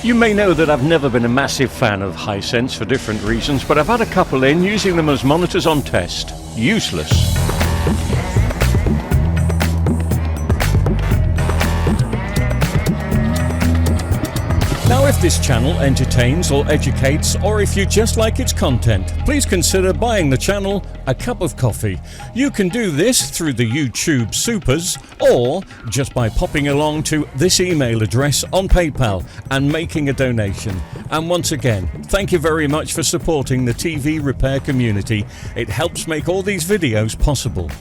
You may know that I've never been a massive fan of Hisense for different reasons, but I've had a couple in using them as monitors on test. Useless. Now, if this channel entertains or educates, or if you just like its content, please consider buying the channel a cup of coffee. You can do this through the YouTube Supers, or just by popping along to this email address on PayPal and making a donation. And once again, thank you very much for supporting the TV repair community. It helps make all these videos possible.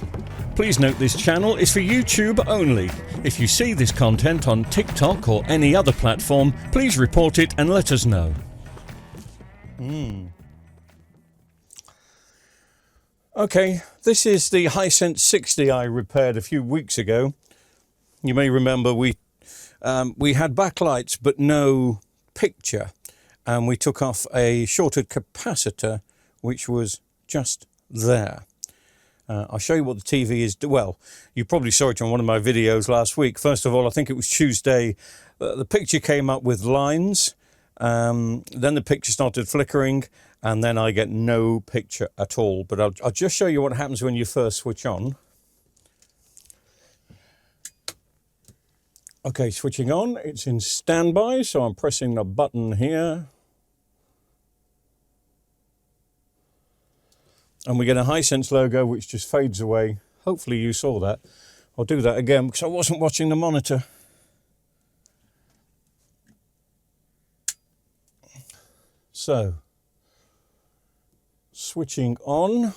Please note this channel is for YouTube only. If you see this content on TikTok or any other platform, please report it and let us know. Okay, this is the Hisense 60 I repaired a few weeks ago. You may remember we had backlights but no picture, and we took off a shorted capacitor which was just there. I'll show you what the TV is. Well, you probably saw it on one of my videos last week. First of all, I think it was Tuesday. The picture came up with lines. Then the picture started flickering, and then I get no picture at all. But I'll just show you what happens when you first switch on. Okay, switching on. It's in standby, so I'm pressing the button here. And we get a Hisense logo which just fades away. Hopefully you saw that. I'll do that again because I wasn't watching the monitor. So, switching on.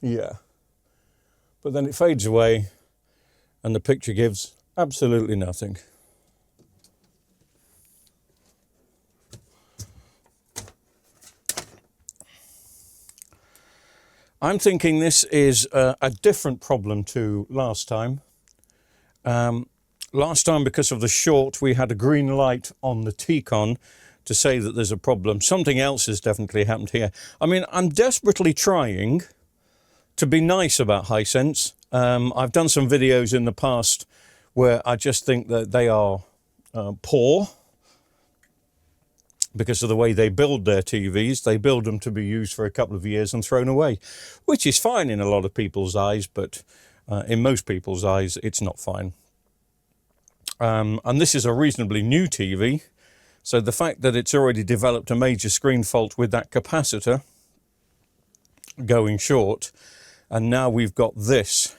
Yeah. But then it fades away and the picture gives absolutely nothing. I'm thinking this is a different problem to last time. Last time, because of the short, we had a green light on the T-con to say that there's a problem. Something else has definitely happened here. I mean, I'm desperately trying to be nice about Hisense. I've done some videos in the past where I just think that they are poor. Because of the way they build their TVs. They build them to be used for a couple of years and thrown away, which is fine in a lot of people's eyes, but in most people's eyes, it's not fine. And this is a reasonably new TV, so the fact that it's already developed a major screen fault with that capacitor going short, and now we've got this,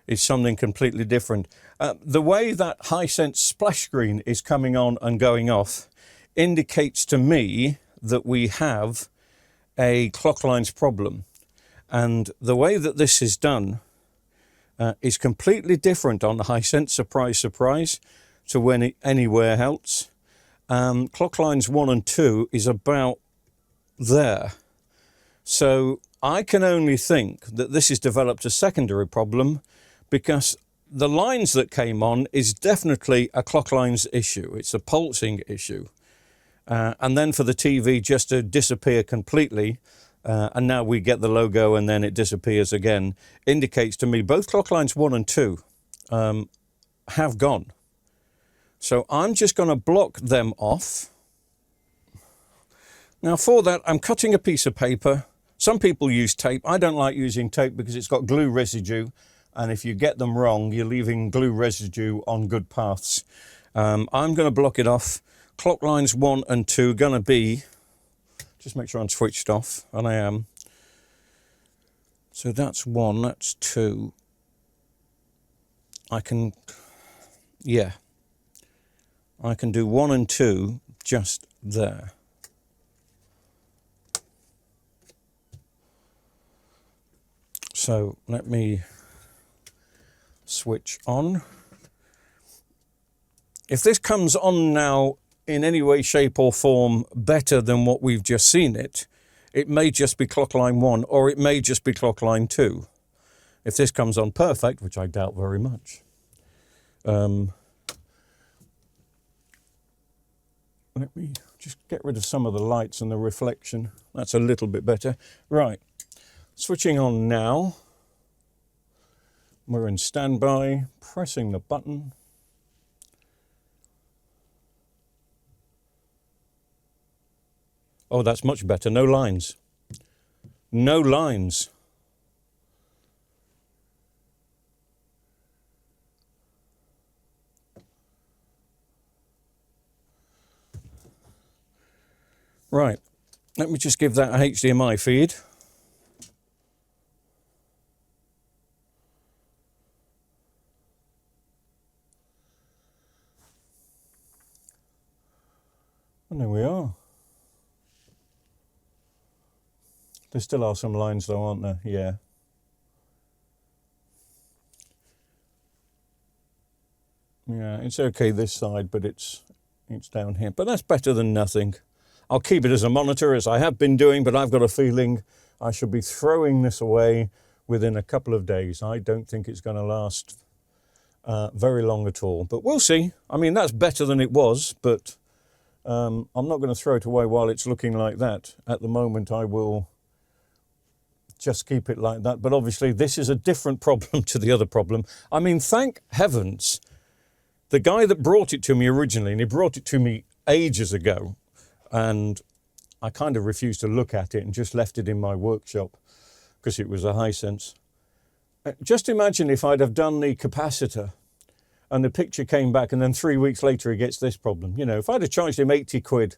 is something completely different. The way that Hisense splash screen is coming on and going off indicates to me that we have a clock lines problem, and the way that this is done is completely different on the Hisense, surprise surprise, to anywhere else. Clock lines 1 and 2 is about there, so I can only think that this has developed a secondary problem, because the lines that came on is definitely a clock lines issue. It's a pulsing issue. And then for the TV just to disappear completely, and now we get the logo and then it disappears again, indicates to me both clock lines 1 and 2 have gone. So I'm just going to block them off. Now for that, I'm cutting a piece of paper. Some people use tape. I don't like using tape because it's got glue residue, and if you get them wrong, you're leaving glue residue on good paths. I'm going to block it off. Clock lines 1 and 2 going to be, just make sure I'm switched off, and I am. So that's 1, that's 2. I can do 1 and 2 just there. So let me switch on. If this comes on now in any way, shape or form better than what we've just seen it may just be clock line 1, or it may just be clock line 2. If this comes on perfect, which I doubt very much. Let me just get rid of some of the lights and the reflection. That's a little bit better. Right, switching on now. We're in standby, pressing the button. Oh, that's much better. No lines. No lines. Right, let me just give that a HDMI feed. And there we are. There still are some lines though, aren't there? Yeah. Yeah, it's okay this side, but it's down here. But that's better than nothing. I'll keep it as a monitor, as I have been doing, but I've got a feeling I shall be throwing this away within a couple of days. I don't think it's going to last very long at all, but we'll see. I mean, that's better than it was, but I'm not going to throw it away while it's looking like that. At the moment, I will just keep it like that. But obviously, this is a different problem to the other problem. I mean, thank heavens, the guy that brought it to me originally, and he brought it to me ages ago, and I kind of refused to look at it and just left it in my workshop because it was a Hisense. Just imagine if I'd have done the capacitor and the picture came back and then 3 weeks later he gets this problem. You know, if I'd have charged him 80 quid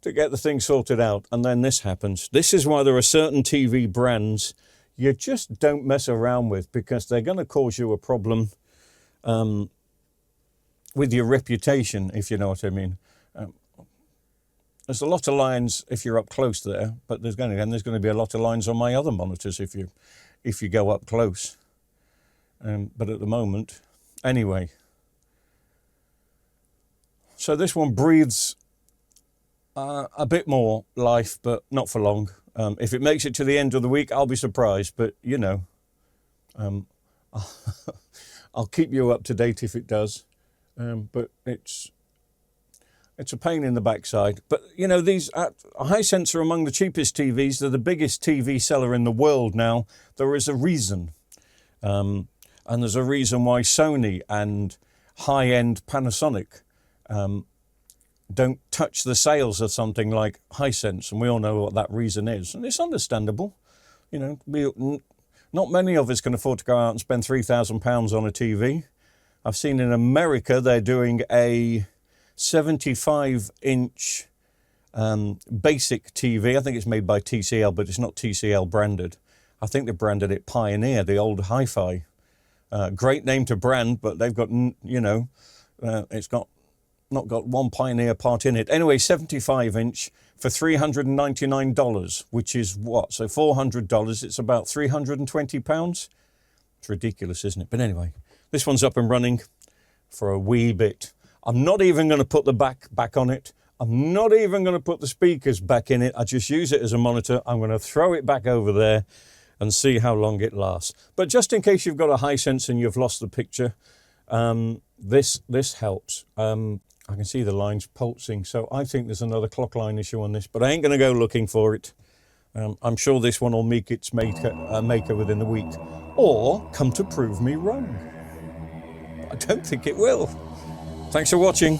to get the thing sorted out and then this happens. This is why there are certain TV brands you just don't mess around with, because they're going to cause you a problem with your reputation, if you know what I mean. There's a lot of lines if you're up close there, but there's going to be a lot of lines on my other monitors if you go up close. But at the moment, anyway. So this one breathes a bit more life, but not for long. If it makes it to the end of the week, I'll be surprised. But you know, I'll keep you up to date if it does. But it's a pain in the backside. But, you know, these Hisense are among the cheapest TVs. They're the biggest TV seller in the world now. There is a reason. And there's a reason why Sony and high-end Panasonic don't touch the sales of something like Hisense. And we all know what that reason is. And it's understandable. You know, not many of us can afford to go out and spend £3,000 on a TV. I've seen in America they're doing a 75-inch basic TV. I think it's made by TCL, but it's not TCL branded. I think they branded it Pioneer, the old hi-fi. Great name to brand, but they've got, you know, it's not got one Pioneer part in it. Anyway, 75-inch for $399, which is what? So $400, it's about £320. It's ridiculous, isn't it? But anyway, this one's up and running for a wee bit. I'm not even going to put the back on it. I'm not even going to put the speakers back in it. I just use it as a monitor. I'm going to throw it back over there and see how long it lasts. But just in case you've got a Hisense and you've lost the picture, this helps. I can see the lines pulsing, so I think there's another clock line issue on this, but I ain't going to go looking for it. I'm sure this one will make its maker within the week, or come to prove me wrong. I don't think it will. Thanks for watching.